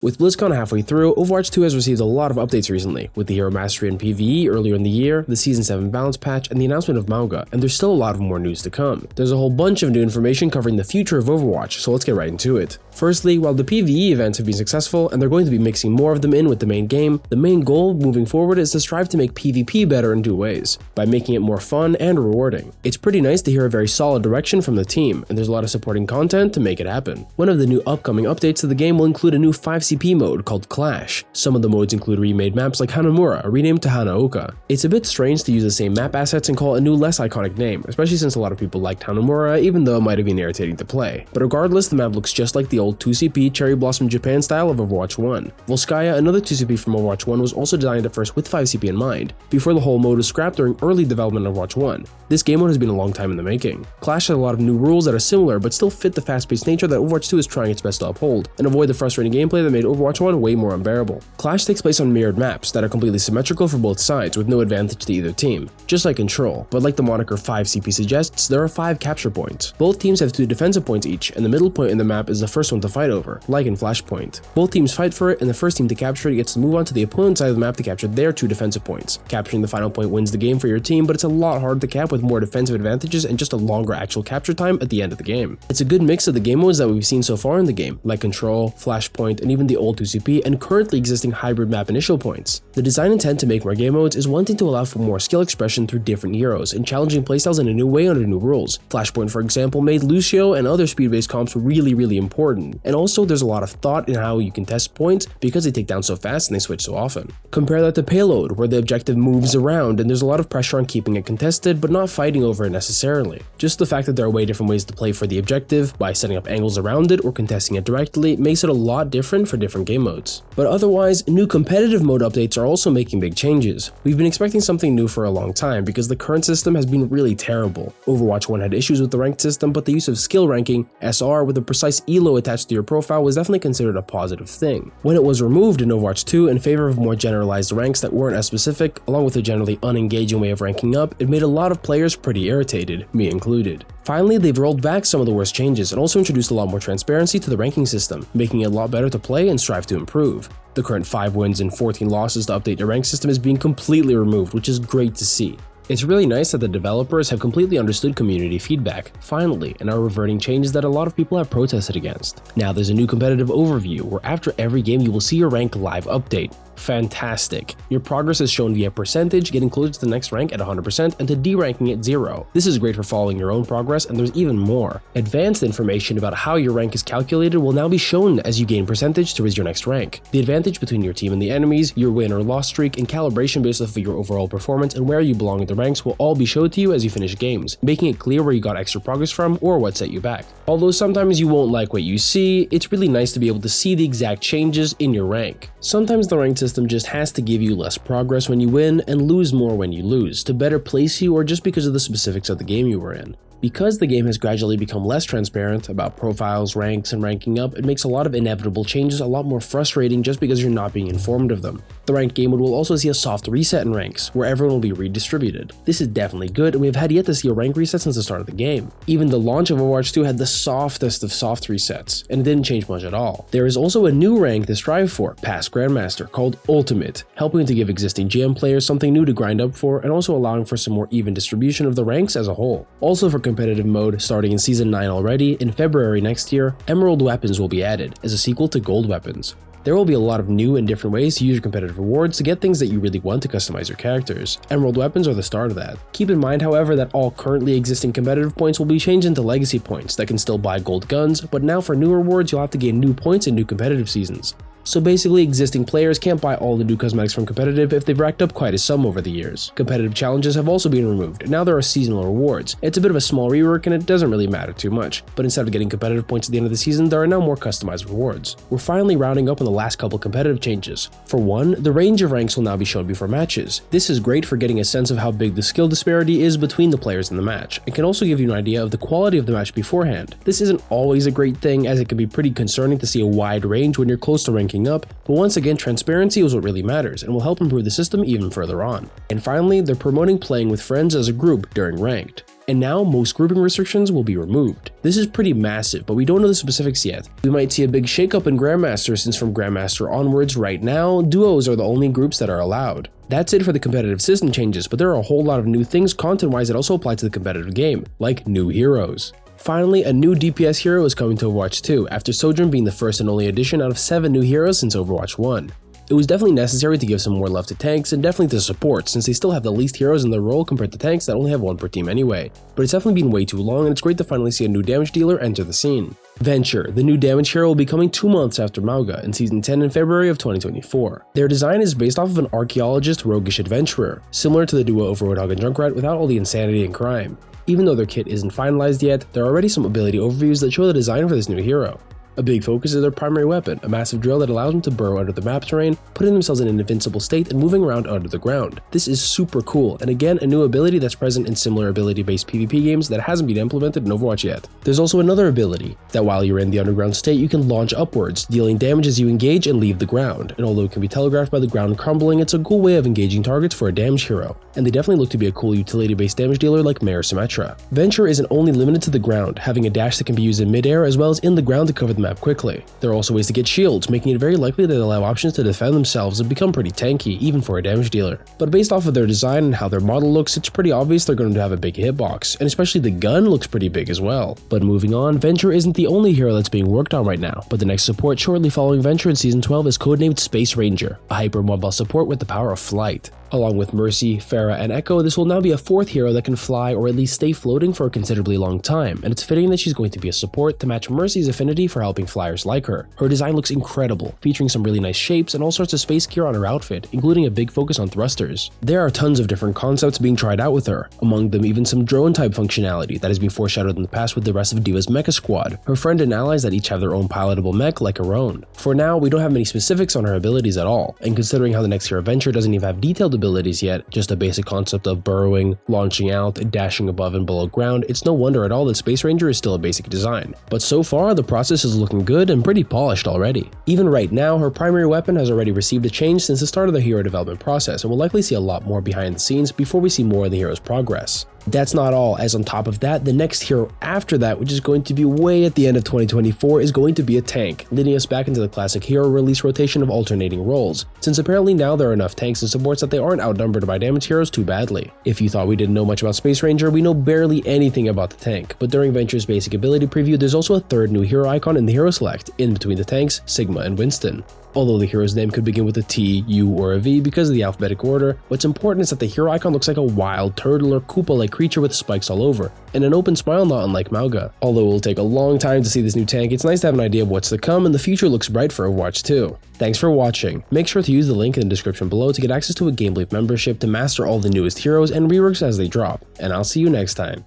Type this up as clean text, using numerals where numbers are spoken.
With BlizzCon halfway through, Overwatch 2 has received a lot of updates recently, with the Hero Mastery and PvE earlier in the year, the Season 7 balance patch, and the announcement of Mauga, and there's still a lot of more news to come. There's a whole bunch of new information covering the future of Overwatch, so let's get right into it. Firstly, while the PvE events have been successful, and they're going to be mixing more of them in with the main game, the main goal moving forward is to strive to make PvP better in two ways, by making it more fun and rewarding. It's pretty nice to hear a very solid direction from the team, and there's a lot of supporting content to make it happen. One of the new upcoming updates to the game will include a new 5CP mode called Clash. Some of the modes include remade maps like Hanamura, renamed to Hanaoka. It's a bit strange to use the same map assets and call it a new, less iconic name, especially since a lot of people liked Hanamura, even though it might have been irritating to play. But regardless, the map looks just like the old 2CP Cherry Blossom Japan style of Overwatch 1. Volskaya, another 2CP from Overwatch 1, was also designed at first with 5CP in mind, before the whole mode was scrapped during early development of Overwatch 1. This game mode has been a long time in the making. Clash has a lot of new rules that are similar but still fit the fast-paced nature that Overwatch 2 is trying its best to uphold, and avoid the frustrating gameplay that made Overwatch 1 way more unbearable. Clash takes place on mirrored maps that are completely symmetrical for both sides with no advantage to either team, just like Control, but like the moniker 5CP suggests, there are 5 capture points. Both teams have 2 defensive points each, and the middle point in the map is the first one to fight over, like in Flashpoint. Both teams fight for it, and the first team to capture it gets to move on to the opponent's side of the map to capture their 2 defensive points. Capturing the final point wins the game for your team, but it's a lot harder to cap with more defensive advantages and just a longer actual capture time at the end of the game. It's a good mix of the game modes that we've seen so far in the game, like Control, Flashpoint, and even the old 2CP and currently existing hybrid map initial points. The design intent to make more game modes is wanting to allow for more skill expression through different heroes and challenging playstyles in a new way under new rules. Flashpoint, for example, made Lucio and other speed-based comps really important, and also there's a lot of thought in how you can test points because they take down so fast and they switch so often. Compare that to Payload, where the objective moves around and there's a lot of pressure on keeping it contested but not fighting over it necessarily. Just the fact that there are way different ways to play for the objective by setting up angles around it or contesting it directly makes it a lot different for different game modes. But otherwise, new competitive mode updates are also making big changes. We've been expecting something new for a long time because the current system has been really terrible. Overwatch 1 had issues with the ranked system, but the use of skill ranking, SR, with a precise elo attached to your profile was definitely considered a positive thing. When it was removed in Overwatch 2 in favor of more generalized ranks that weren't as specific, along with a generally unengaging way of ranking up, it made a lot of players pretty irritated, me included. Finally, they've rolled back some of the worst changes and also introduced a lot more transparency to the ranking system, making it a lot better to play and strive to improve. The current 5 wins and 14 losses to update your rank system is being completely removed, which is great to see. It's really nice that the developers have completely understood community feedback, finally, and are reverting changes that a lot of people have protested against. Now there's a new competitive overview, where after every game you will see your rank live update. Fantastic. Your progress is shown via percentage, getting closer to the next rank at 100% and to deranking at 0. This is great for following your own progress, and there's even more. Advanced information about how your rank is calculated will now be shown as you gain percentage towards your next rank. The advantage between your team and the enemies, your win or loss streak, and calibration based off of your overall performance and where you belong in the ranks will all be shown to you as you finish games, making it clear where you got extra progress from or what set you back. Although sometimes you won't like what you see, it's really nice to be able to see the exact changes in your rank. Sometimes the ranked system just has to give you less progress when you win and lose more when you lose, to better place you or just because of the specifics of the game you were in. Because the game has gradually become less transparent about profiles, ranks, and ranking up, it makes a lot of inevitable changes a lot more frustrating just because you're not being informed of them. The ranked game mode will also see a soft reset in ranks, where everyone will be redistributed. This is definitely good, and we have had yet to see a rank reset since the start of the game. Even the launch of Overwatch 2 had the softest of soft resets, and it didn't change much at all. There is also a new rank to strive for, past Grandmaster, called Ultimate, helping to give existing GM players something new to grind up for, and also allowing for some more even distribution of the ranks as a whole. Also for competitive mode, starting in Season 9 already, in February next year, Emerald Weapons will be added, as a sequel to Gold Weapons. There will be a lot of new and different ways to use your competitive rewards to get things that you really want to customize your characters. Emerald Weapons are the start of that. Keep in mind, however, that all currently existing competitive points will be changed into legacy points that can still buy gold guns, but now for new rewards you'll have to gain new points in new competitive seasons. So basically, existing players can't buy all the new cosmetics from competitive if they've racked up quite a sum over the years. Competitive challenges have also been removed, and now there are seasonal rewards. It's a bit of a small rework and it doesn't really matter too much, but instead of getting competitive points at the end of the season, there are now more customized rewards. We're finally rounding up on the last couple competitive changes. For one, the range of ranks will now be shown before matches. This is great for getting a sense of how big the skill disparity is between the players in the match, and can also give you an idea of the quality of the match beforehand. This isn't always a great thing, as it can be pretty concerning to see a wide range when you're close to ranking up, but once again, transparency is what really matters and will help improve the system even further on. And finally, they're promoting playing with friends as a group during ranked. and now most grouping restrictions will be removed. This is pretty massive, but we don't know the specifics yet. We might see a big shakeup in Grandmaster, since from Grandmaster onwards right now, duos are the only groups that are allowed. That's it for the competitive system changes, but there are a whole lot of new things content-wise that also apply to the competitive game, like new heroes. Finally, a new DPS hero is coming to Overwatch 2, after Sojourn being the first and only addition out of 7 new heroes since Overwatch 1. It was definitely necessary to give some more love to tanks and definitely to support, since they still have the least heroes in their role compared to tanks that only have 1 per team anyway. But it's definitely been way too long, and it's great to finally see a new damage dealer enter the scene. Venture, the new damage hero, will be coming 2 months after Mauga in Season 10 in February of 2024. Their design is based off of an archaeologist roguish adventurer, similar to the duo of Roadhog and Junkrat without all the insanity and crime. Even though their kit isn't finalized yet, there are already some ability overviews that show the design for this new hero. A big focus is their primary weapon, a massive drill that allows them to burrow under the map terrain, putting themselves in an invincible state and moving around under the ground. This is super cool, and again, a new ability that's present in similar ability-based PvP games that hasn't been implemented in Overwatch yet. There's also another ability, that while you're in the underground state, you can launch upwards, dealing damage as you engage and leave the ground, and although it can be telegraphed by the ground crumbling, it's a cool way of engaging targets for a damage hero, and they definitely look to be a cool utility-based damage dealer like Mayor Symmetra. Venture isn't only limited to the ground, having a dash that can be used in mid-air as well as in the ground to cover the map quickly. There are also ways to get shields, making it very likely that they'll have options to defend themselves and become pretty tanky, even for a damage dealer. But based off of their design and how their model looks, it's pretty obvious they're going to have a big hitbox, and especially the gun looks pretty big as well. But moving on, Venture isn't the only hero that's being worked on right now, but the next support shortly following Venture in Season 12 is codenamed Space Ranger, a hyper-mobile support with the power of flight. Along with Mercy, Pharah, and Echo, this will now be a 4th hero that can fly or at least stay floating for a considerably long time, and it's fitting that she's going to be a support to match Mercy's affinity for helping flyers like her. Her design looks incredible, featuring some really nice shapes and all sorts of space gear on her outfit, including a big focus on thrusters. There are tons of different concepts being tried out with her, among them even some drone-type functionality that has been foreshadowed in the past with the rest of D.Va's mecha squad, her friend and allies that each have their own pilotable mech like her own. For now, we don't have many specifics on her abilities at all, and considering how the next hero Venture doesn't even have detailed abilities yet, just a basic concept of burrowing, launching out, dashing above and below ground, it's no wonder at all that Space Ranger is still a basic design. But so far, the process is looking good and pretty polished already. Even right now, her primary weapon has already received a change since the start of the hero development process, and we'll likely see a lot more behind the scenes before we see more of the hero's progress. That's not all, as on top of that, the next hero after that, which is going to be way at the end of 2024, is going to be a tank, leading us back into the classic hero release rotation of alternating roles, since apparently now there are enough tanks and supports that they aren't outnumbered by damage heroes too badly. If you thought we didn't know much about Space Ranger, we know barely anything about the tank, but during Venture's basic ability preview, there's also a 3rd new hero icon in the hero select, in between the tanks, Sigma and Winston. Although the hero's name could begin with a T, U, or a V because of the alphabetic order, what's important is that the hero icon looks like a wild turtle or Koopa-like creature with spikes all over, and an open smile not unlike Mauga. Although it will take a long time to see this new tank, it's nice to have an idea of what's to come, and the future looks bright for Overwatch 2. Thanks for watching. Make sure to use the link in the description below to get access to a Gameblade membership to master all the newest heroes and reworks as they drop, and I'll see you next time.